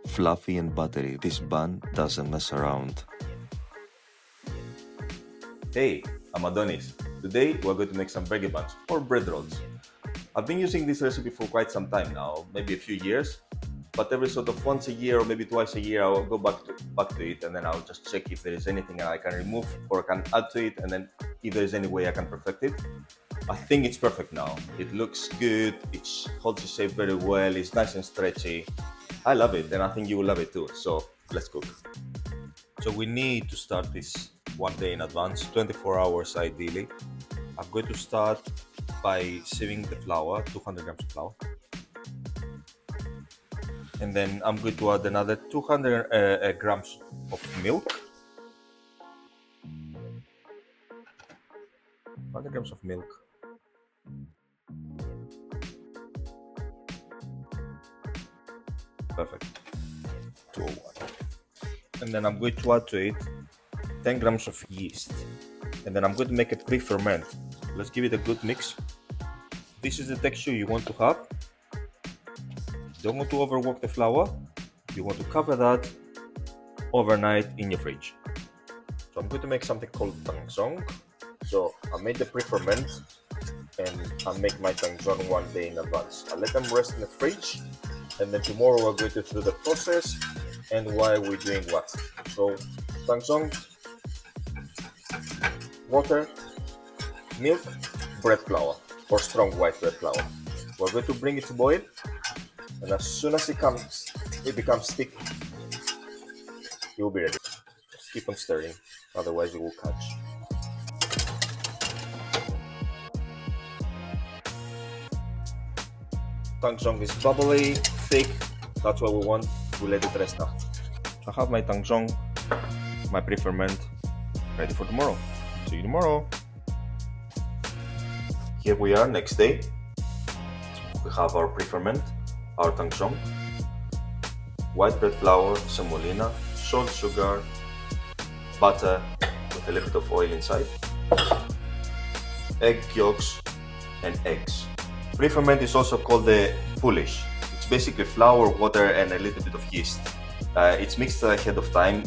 fluffy and buttery. This bun doesn't mess around. Hey, I'm Adonis. Today we're going to make some burger buns or bread rolls. I've been using this recipe for quite some time now, maybe a few years, but every sort of once a year or maybe twice a year I'll go back to it, and then I'll just check if there is anything I can remove or I can add to it, and then if there is any way I can perfect it. I think it's perfect now. It looks good, it holds its shape very well, it's nice and stretchy. I love it, and I think you will love it too. So let's cook. So we need to start this one day in advance, 24 hours ideally. I'm going to start by sieving the flour, 200 grams of flour. And then I'm going to add another 200 grams of milk. 100 grams of milk. Perfect. 201. And then I'm going to add to it 10 grams of yeast. And then I'm going to make a pre-ferment. Let's give it a good mix. This is the texture you want to have. Don't want to overwork the flour. You want to cover that overnight in your fridge. So I'm going to make something called Tangzhong. So I made the pre-ferment and I make my Tangzhong one day in advance. I let them rest in the fridge, and then tomorrow we're going to do the process and why we're doing what. So Tangzhong, water, milk, bread flour or strong white bread flour. We're going to bring it to boil, and as soon as it becomes thick, it will be ready. Just keep on stirring, otherwise it will catch. Tangzhong is bubbly, thick, that's what we want. We let it rest now. So I have my Tangzhong, my pre-ferment, ready for tomorrow. See you tomorrow. Here we are, next day. We have our pre-ferment, our Tangzhong, white bread flour, semolina, salt, sugar, butter with a little bit of oil inside, egg yolks and eggs. Preferment is also called the polish. It's basically flour, water and a little bit of yeast. It's mixed ahead of time,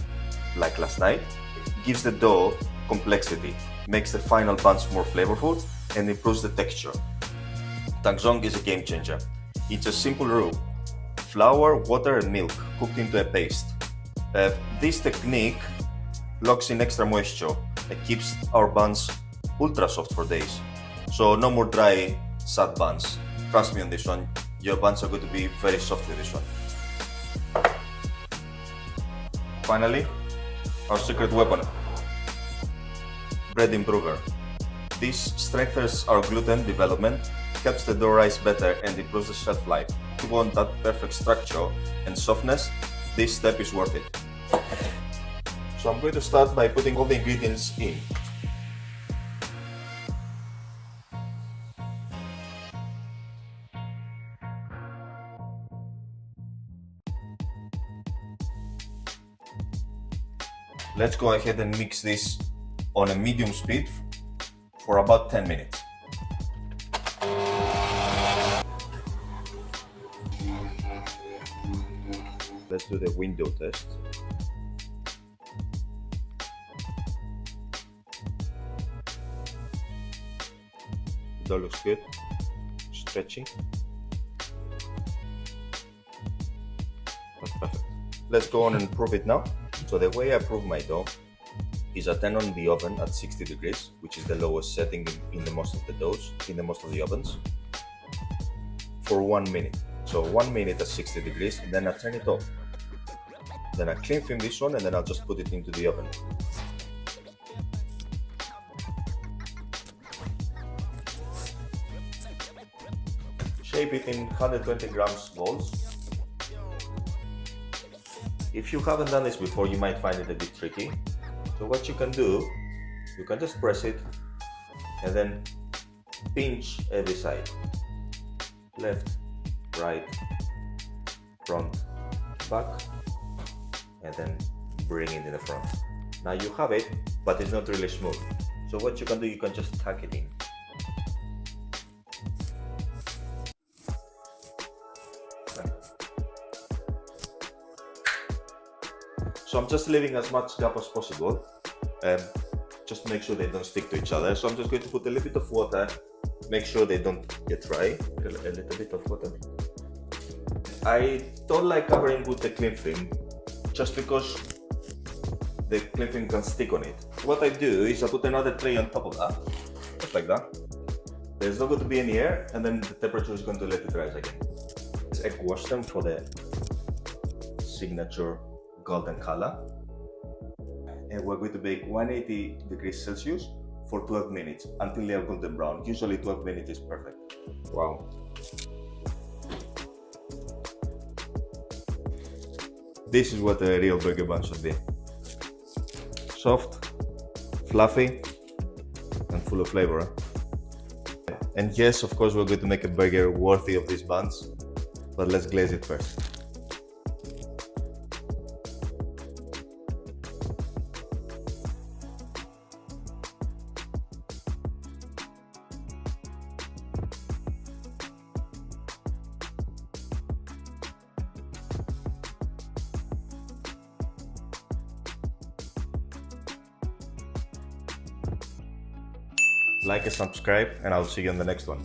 like last night. It gives the dough complexity, makes the final buns more flavorful and improves the texture. Tangzhong is a game changer. It's a simple roux: flour, water and milk cooked into a paste. This technique locks in extra moisture and keeps our buns ultra soft for days. So no more dry, sad buns. Trust me on this one, your buns are going to be very soft with this one. Finally, our secret weapon, bread improver. This strengthens our gluten development, helps the dough rise better and improves the shelf life. If you want that perfect structure and softness, this step is worth it. So I'm going to start by putting all the ingredients in. Let's go ahead and mix this on a medium speed for about 10 minutes. Let's do the window test. That looks good, stretchy. That's perfect. Let's go on and prove it now. So the way I prove my dough is I turn on the oven at 60 degrees, which is the lowest setting in the most of the doughs, in the most of the ovens, for 1 minute. So 1 minute at 60 degrees, and then I turn it off. Then I clean film this one, and then I'll just put it into the oven. Shape it in 120 grams balls. If you haven't done this before, you might find it a bit tricky. So what you can do, you can just press it and then pinch every side. Left, right, front, back, and then bring it in the front. Now you have it, but it's not really smooth. So what you can do, you can just tuck it in. So I'm just leaving as much gap as possible, just to make sure they don't stick to each other. So I'm just going to put a little bit of water, make sure they don't get dry. A little bit of water. I don't like covering with the cling film, just because the cling film can stick on it. What I do is I put another tray on top of that, just like that. There's not going to be any air, and then the temperature is going to let it rise again. Let's egg wash them for the signature golden color. And we're going to bake 180 degrees Celsius for 12 minutes until they are golden brown. Usually 12 minutes is perfect. Wow. This is what a real burger bun should be. Soft, fluffy, and full of flavor. And yes, of course, we're going to make a burger worthy of these buns, but let's glaze it first. Like and subscribe, and I'll see you in the next one.